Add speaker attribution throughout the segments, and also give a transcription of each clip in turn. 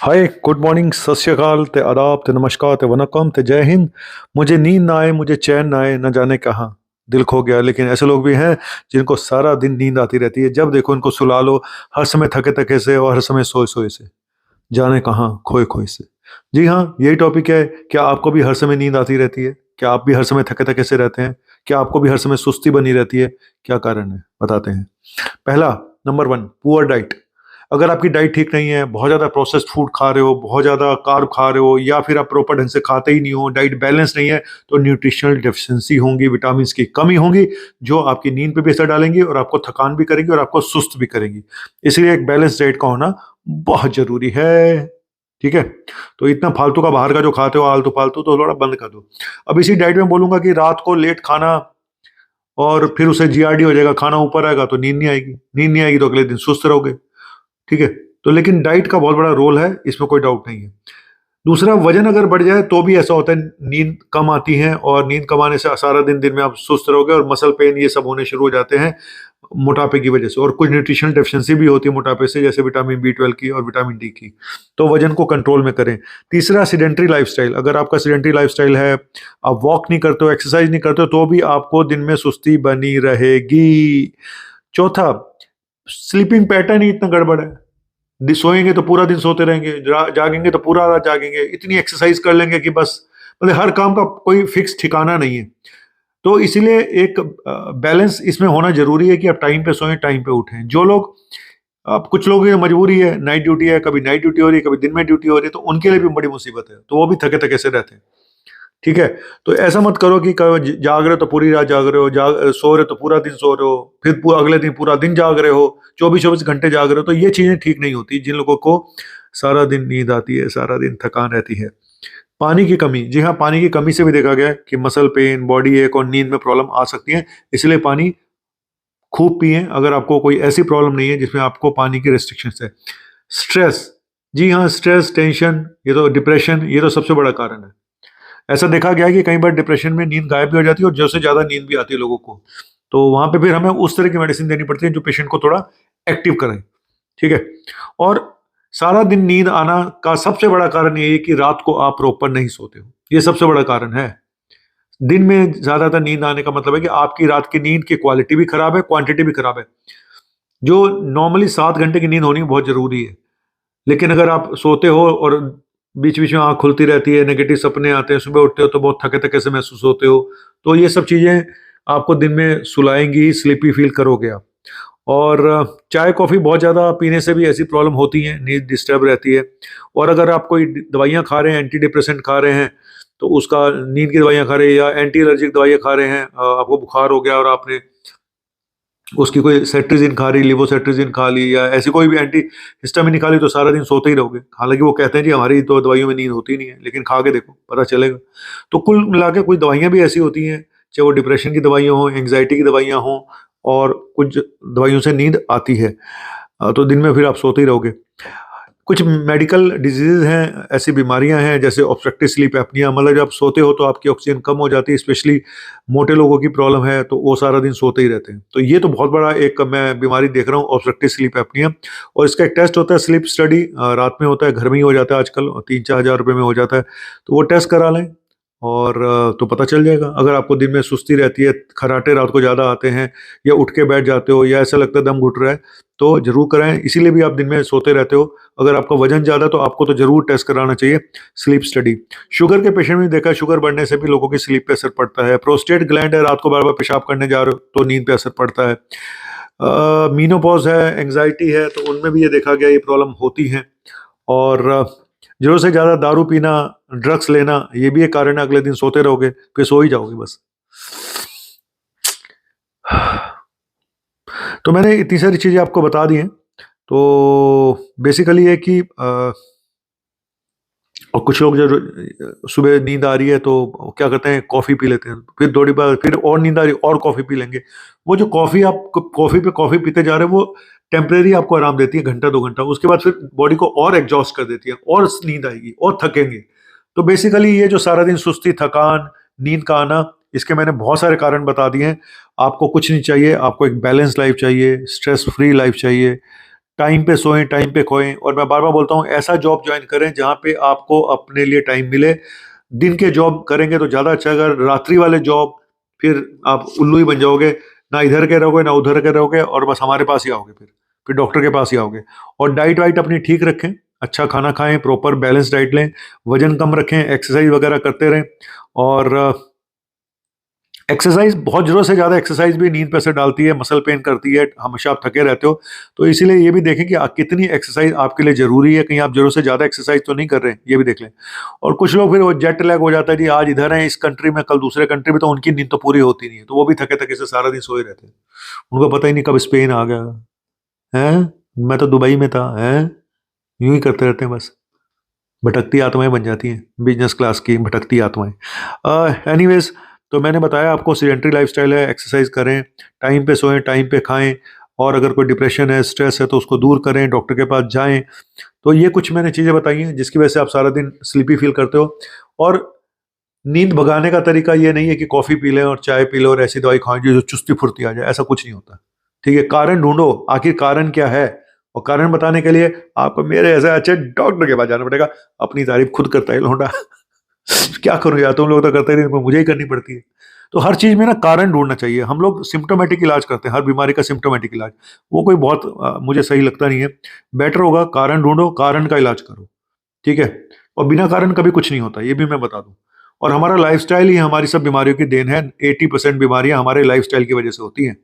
Speaker 1: हाय, good morning, सत श्री अकाल, ते आदाब, ते नमस्कार, ते वनकम, ते जय हिंद। मुझे नींद ना आए, मुझे चैन ना आए, न जाने कहाँ दिल खो गया। लेकिन ऐसे लोग भी हैं जिनको सारा दिन नींद आती रहती है। जब देखो इनको सुला लो, हर समय थके थके से और हर समय सोए सोए से, जाने कहाँ खोए खोए से। जी हाँ, यही टॉपिक है। क्या आपको भी हर समय नींद आती रहती है? क्या आप भी हर समय थके थके से रहते हैं? क्या आपको भी हर समय सुस्ती बनी रहती है? क्या कारण है, बताते हैं। पहला, नंबर वन, पुअर डाइट। अगर आपकी डाइट ठीक नहीं है, बहुत ज़्यादा प्रोसेस्ड फूड खा रहे हो, बहुत ज़्यादा कार्ब खा रहे हो, या फिर आप प्रॉपर ढंग से खाते ही नहीं हो, डाइट बैलेंस नहीं है, तो न्यूट्रिशनल डेफिशिएंसी होंगी, विटामिन की कमी होंगी, जो आपकी नींद पे भी असर डालेंगी और आपको थकान भी करेंगी और आपको सुस्त भी करेंगी। इसलिए एक बैलेंस डाइट का होना बहुत ज़रूरी है। ठीक है? तो इतना फालतू का बाहर का जो खाते हो आलतू-फालतू, तो थोड़ा बंद कर दो। अब इसी डाइट में बोलूँगा कि रात को लेट खाना और फिर उसे जीआरडी हो जाएगा, खाना ऊपर आएगा तो नींद नहीं आएगी, नींद नहीं आएगी तो अगले दिन सुस्त रहोगे। ठीक है? तो लेकिन डाइट का बहुत बड़ा रोल है, इसमें कोई डाउट नहीं है। दूसरा, वज़न अगर बढ़ जाए तो भी ऐसा होता है, नींद कम आती है और नींद कम आने से सारा दिन में आप सुस्त रहोगे और मसल पेन ये सब होने शुरू हो जाते हैं मोटापे की वजह से, और कुछ न्यूट्रिशनल डेफिशिएंसी भी होती है मोटापे से, जैसे विटामिन बी 12 की और विटामिन डी की। तो वज़न को कंट्रोल में करें। तीसरा, सेडेंटरी लाइफ़स्टाइल। अगर आपका सेडेंटरी लाइफ़स्टाइल है, आप वॉक नहीं करते हो, एक्सरसाइज़ नहीं करते हो, तो भी आपको दिन में सुस्ती बनी रहेगी। चौथा, स्लीपिंग पैटर्न ही इतना गड़बड़ है। सोएंगे तो पूरा दिन सोते रहेंगे, जागेंगे तो पूरा रात जागेंगे, इतनी एक्सरसाइज कर लेंगे कि बस, मतलब हर काम का कोई फिक्स ठिकाना नहीं है। तो इसीलिए एक बैलेंस इसमें होना जरूरी है कि आप टाइम पे सोएं, टाइम पे उठें। जो लोग, अब कुछ लोगों की मजबूरी है, नाइट ड्यूटी है, कभी नाइट ड्यूटी हो रही है, कभी दिन में ड्यूटी हो रही है, तो उनके लिए भी बड़ी मुसीबत है, तो वो भी थके थके से रहते हैं। ठीक है? तो ऐसा मत करो कि जाग रहे हो तो पूरी रात जाग रहे हो, सो रहे हो तो पूरा दिन सो रहे हो, फिर अगले दिन पूरा दिन जाग रहे हो, 24-24 घंटे जाग रहे हो, तो ये चीजें ठीक नहीं होती। जिन लोगों को सारा दिन नींद आती है, सारा दिन थकान रहती है। पानी की कमी, जी हाँ, पानी की कमी से भी देखा गया है कि मसल पेन, बॉडी एक और नींद में प्रॉब्लम आ सकती है। इसलिए पानी खूब पिएं अगर आपको कोई ऐसी प्रॉब्लम नहीं है जिसमें आपको पानी की रेस्ट्रिक्शंस है। स्ट्रेस, जी हाँ, स्ट्रेस, टेंशन, ये तो डिप्रेशन, ये तो सबसे बड़ा कारण है। ऐसा देखा गया है कि कई बार डिप्रेशन में नींद गायब भी हो जाती है और जैसे ज़्यादा नींद भी आती है लोगों को। तो वहाँ पे फिर हमें उस तरह की मेडिसिन देनी पड़ती है जो पेशेंट को थोड़ा एक्टिव करे। ठीक है? और सारा दिन नींद आना का सबसे बड़ा कारण ये है कि रात को आप प्रॉपर नहीं सोते हो। ये सबसे बड़ा कारण है। दिन में ज़्यादातर नींद आने का मतलब है कि आपकी रात की नींद की क्वालिटी भी खराब है, क्वांटिटी भी खराब है। जो नॉर्मली 7 घंटे की नींद होनी बहुत ज़रूरी है। लेकिन अगर आप सोते हो और बीच-बीच में आँख खुलती रहती है, नेगेटिव सपने आते हैं, सुबह उठते हो तो बहुत थके-थके से महसूस होते हो, तो ये सब चीज़ें आपको दिन में सुलाएँगी ही, स्लीपी फ़ील करोगे आप। और चाय-कॉफ़ी बहुत ज़्यादा पीने से भी ऐसी प्रॉब्लम होती है, नींद डिस्टर्ब रहती है। और अगर आप कोई दवाइयाँ खा रहे हैं, एंटी डिप्रेसेंट खा रहे हैं, तो उसका, नींद की दवाइयाँ खा रहे हैं या एंटी एलर्जिक दवाइयाँ खा रहे हैं, आपको बुखार हो गया और आपने उसकी कोई सेट्रिजिन खा रही, लिवोसेट्रिजिन खा ली या ऐसी कोई भी एंटी हिस्टामिन खा ली, तो सारा दिन सोते ही रहोगे। हालाँकि वो कहते हैं जी हमारी तो दवाइयों में नींद होती नहीं है, लेकिन खा के देखो, पता चलेगा। तो कुल मिला के कुछ दवाइयाँ भी ऐसी होती हैं, चाहे वो डिप्रेशन की दवाइयाँ हों, एंग्ज़ायटी की दवाइयाँ हों, और कुछ दवाइयों से नींद आती है। तो दिन में फिर आप सोते ही रहोगे। कुछ मेडिकल डिजीज़ हैं, ऐसी बीमारियाँ हैं जैसे ऑब्स्ट्रक्टिव स्लीप एपनिया, मतलब जब आप सोते हो तो आपकी ऑक्सीजन कम हो जाती है, स्पेशली मोटे लोगों की प्रॉब्लम है, तो वो सारा दिन सोते ही रहते हैं। तो ये तो बहुत बड़ा एक मैं बीमारी देख रहा हूँ, ऑब्स्ट्रक्टिव स्लीप एपनिया। और इसका एक टेस्ट होता है, स्लीप स्टडी, रात में होता है, घर में ही हो जाता है आजकल, और 3-4 हज़ार रुपए में हो जाता है। तो वो टेस्ट करा लें और तो पता चल जाएगा। अगर आपको दिन में सुस्ती रहती है, खर्राटे रात को ज़्यादा आते हैं, या उठ के बैठ जाते हो, या ऐसा लगता है दम घुट रहा है, तो ज़रूर कराएँ। इसीलिए भी आप दिन में सोते रहते हो। अगर आपका वज़न ज़्यादा है तो आपको तो ज़रूर टेस्ट कराना चाहिए, स्लीप स्टडी। शुगर के पेशेंट में देखा है, शुगर बढ़ने से भी लोगों की स्लीप पे असर पड़ता है। प्रोस्टेट ग्लैंड है, रात को बार-बार पेशाब करने जा रहे हो तो नींद पे असर पड़ता है। मेनोपॉज़ है, एंग्ज़ायटी है, तो उनमें भी ये देखा गया, ये प्रॉब्लम होती है। और ज़रूरत से ज़्यादा दारू पीना, ड्रग्स लेना, ये भी एक कारण है। अगले दिन सोते रहोगे, फिर सो ही जाओगे बस। तो मैंने इतनी सारी चीज़ें आपको बता दी हैं। तो बेसिकली ये कि और कुछ लोग जो सुबह नींद आ रही है तो क्या करते हैं, कॉफ़ी पी लेते हैं, फिर थोड़ी बार फिर और नींद आ रही है और कॉफ़ी पी लेंगे। वो जो कॉफ़ी, आप कॉफ़ी पे कॉफ़ी पीते जा रहे हैं, वो टेम्परेरी आपको आराम देती है, घंटा 2 घंटा, उसके बाद फिर बॉडी को और एग्जॉस्ट कर देती है और नींद आएगी और थकेंगे। तो बेसिकली ये जो सारा दिन सुस्ती, थकान, नींद का आना, इसके मैंने बहुत सारे कारण बता दिए हैं। आपको कुछ नहीं चाहिए, आपको एक बैलेंस लाइफ चाहिए, स्ट्रेस फ्री लाइफ चाहिए, टाइम पे सोएं, टाइम पे खोएं। और मैं बार बार बोलता हूँ, ऐसा जॉब ज्वाइन करें जहाँ पे आपको अपने लिए टाइम मिले। दिन के जॉब करेंगे तो ज़्यादा अच्छा, अगर रात्रि वाले जॉब फिर आप उल्लू ही बन जाओगे, ना इधर के रहोगे ना उधर के रहोगे, और बस हमारे पास ही आओगे, फिर डॉक्टर के पास ही आओगे। और डाइट वाइट अपनी ठीक रखें, अच्छा खाना खाएं, प्रॉपर बैलेंस डाइट लें, वजन कम रखें, एक्सरसाइज वगैरह करते रहें। और एक्सरसाइज, बहुत जरूरत से ज़्यादा एक्सरसाइज भी नींद पे असर डालती है, मसल पेन करती है, हमेशा आप थके रहते हो। तो इसीलिए ये भी देखें कि कितनी एक्सरसाइज आपके लिए ज़रूरी है, कहीं आप जरूरत से ज़्यादा एक्सरसाइज तो नहीं कर रहे हैं, ये भी देख लें। और कुछ लोग फिर वो जेट लैग हो जाता है जी, आज इधर हैं इस कंट्री में, कल दूसरे कंट्री में, तो उनकी नींद तो पूरी होती नहीं है, तो वो भी थके थके से सारा दिन सोए रहते हैं। उनको पता ही नहीं कब स्पेन आ गया है, मैं तो दुबई में था है, यूं ही करते रहते हैं बस। भटकती आत्माएं बन जाती हैं, बिजनेस क्लास की भटकती आत्माएं। एनीवेज, तो मैंने बताया आपको सीडेंटरी लाइफस्टाइल है, एक्सरसाइज करें, टाइम पे सोएं, टाइम पे खाएं, और अगर कोई डिप्रेशन है, स्ट्रेस है, तो उसको दूर करें, डॉक्टर के पास जाएं। तो ये कुछ मैंने चीज़ें बताई हैं जिसकी वजह से आप सारा दिन स्लीपी फील करते हो। और नींद भगाने का तरीका ये नहीं है कि कॉफ़ी पी लें और चाय पी लें और ऐसी दवाई खाएं जो चुस्ती फुर्ती आ जाए, ऐसा कुछ नहीं होता। ठीक है, कारण ढूंढो, आखिर कारण क्या है, और कारण बताने के लिए आपको मेरे ऐसे अच्छे डॉक्टर के पास जाना पड़ेगा। अपनी तारीफ खुद करता है लौंडा। क्या करूं यार, तुम लोग तो करते ही नहीं, पर मुझे ही करनी पड़ती है। तो हर चीज में ना कारण ढूंढना चाहिए। हम लोग सिम्टोमेटिक इलाज करते हैं, हर बीमारी का सिम्टोमेटिक इलाज, वो कोई बहुत मुझे सही लगता नहीं है। बेटर होगा कारण ढूंढो, कारण का इलाज करो। ठीक है, और बिना कारण कभी कुछ नहीं होता, ये भी मैं बता दूं। और हमारा लाइफस्टाइल ही हमारी सब बीमारियों की देन है। 80% बीमारियां हमारे लाइफस्टाइल की वजह से होती हैं,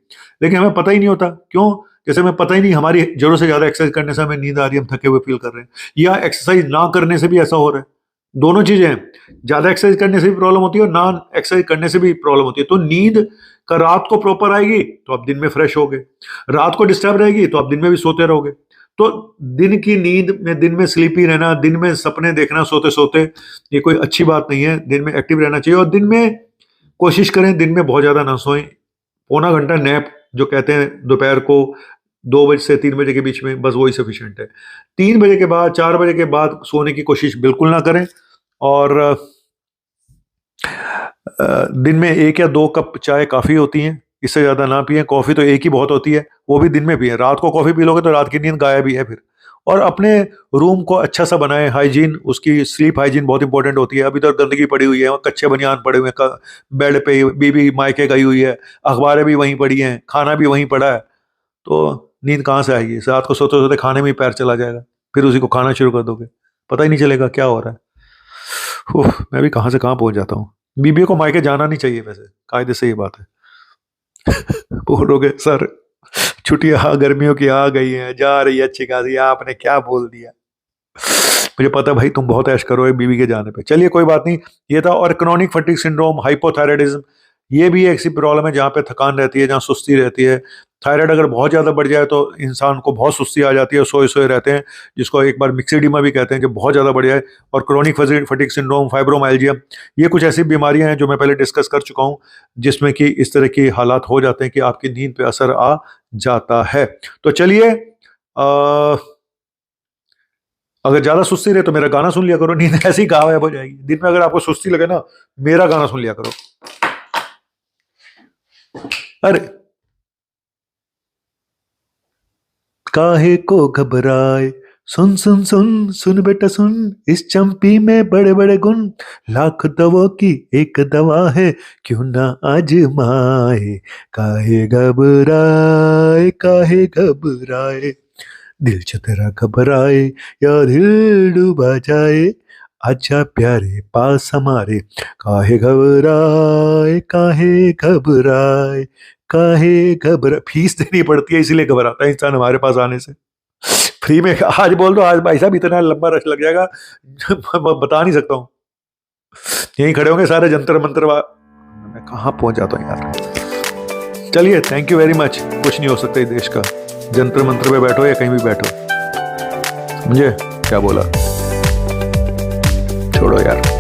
Speaker 1: लेकिन हमें पता ही नहीं होता। क्यों? जैसे हमें पता ही नहीं हमारी जरूरत से ज्यादा एक्सरसाइज करने से हमें नींद आ रही है, हम थके हुए फील कर रहे हैं, या एक्सरसाइज ना करने से भी ऐसा हो रहा है। दोनों चीजें हैं, ज्यादा एक्सरसाइज करने से भी प्रॉब्लम होती है और ना एक्सरसाइज करने से भी प्रॉब्लम होती है। तो नींद का रात को प्रॉपर आएगी तो आप दिन में फ्रेश होगे, रात को डिस्टर्ब रहेगी तो आप दिन में भी सोते रहोगे। तो दिन की नींद में, दिन में स्लीपी रहना, दिन में सपने देखना सोते सोते, ये कोई अच्छी बात नहीं है। दिन में एक्टिव रहना चाहिए, और दिन में कोशिश करें दिन में बहुत ज्यादा ना सोएं। पौना घंटा नैप जो कहते हैं दोपहर को 2 बजे से 3 बजे के बीच में, बस वही सफिशिएंट है। 3 बजे के बाद, 4 बजे के बाद सोने की कोशिश बिल्कुल ना करें। और दिन में 1 या 2 कप चाय काफ़ी होती हैं, इससे ज़्यादा ना पिएं। कॉफ़ी तो एक ही बहुत होती है, वो भी दिन में पिएं। रात को कॉफ़ी पी लोगे तो रात की नींद गायब ही है फिर। और अपने रूम को अच्छा सा बनाएं, हाइजीन, उसकी स्लीप हाइजीन बहुत इंपॉर्टेंट होती है। अभी तो गंदगी पड़ी हुई है, कच्चे बनियान पड़े हुए हैं बेड पे, बीबी मायके गई हुई है, अखबारें भी वहीं पड़ी हैं, खाना भी वहीं पड़ा है, तो नींद कहाँ से आएगी? रात को सोते सोते खाने में ही पैर चला जाएगा, फिर उसी को खाना शुरू कर दोगे, पता ही नहीं चलेगा क्या हो रहा है। मैं भी कहाँ से कहाँ पहुंच जाता हूँ। बीबियों को मायके जाना नहीं चाहिए वैसे, कायदे से ये बात है। बोलोगे सर छुट्टियां गर्मियों की आ गई हैं, जा रही है अच्छी खासी, आपने क्या बोल दिया। मुझे पता भाई तुम बहुत ऐश करो बीवी के जाने पे, चलिए कोई बात नहीं। ये था। और क्रोनिक फटीग सिंड्रोम, हाइपोथायराइडिज्म, ये भी एक ऐसी प्रॉब्लम है जहाँ पे थकान रहती है, जहाँ सुस्ती रहती है। थायराइड अगर बहुत ज़्यादा बढ़ जाए तो इंसान को बहुत सुस्ती आ जाती है, सोए सोए रहते हैं, जिसको एक बार मिक्सिडीमा भी कहते हैं, जब बहुत ज़्यादा बढ़ जाए। और क्रोनिक फटीग सिंड्रोम, फाइब्रोमाइल्जिया, ये कुछ ऐसी बीमारियां हैं जो मैं पहले डिस्कस कर चुका हूँ, जिसमें कि इस तरह के हालात हो जाते हैं कि आपकी नींद पे असर आ जाता है। तो चलिए, अगर ज्यादा सुस्ती रहे तो मेरा गाना सुन लिया करो, नींद ऐसी गायब हो जाएगी। दिन में अगर आपको सुस्ती लगे ना, मेरा गाना सुन लिया करो। अरे काहे को घबराए, सुन सुन सुन सुन बेटा सुन, इस चंपी में बड़े बड़े गुण, लाख दवाओं की एक दवा है, क्यों ना आजमाए। काहे घबराए, काहे घबराए, दिल जो तेरा घबराए या दिल डूबा जाए, आजा प्यारे पास हमारे। काहे घबराए, काहे घबराए, काहे घबरा, फीस देनी पड़ती है इसीलिए घबराता है इंसान हमारे पास आने से। फ्री में आज बोल दो, आज भाई साहब इतना लंबा रश लग जाएगा, बता नहीं सकता हूँ। यहीं खड़े होंगे सारे जंतर मंतर मैं कहाँ पहुंच जाता हूँ यार। चलिए, थैंक यू वेरी मच। कुछ नहीं हो सकता इस देश का, जंतर मंत्र पे बैठो या कहीं भी बैठो। समझे क्या बोला? छोड़ो यार।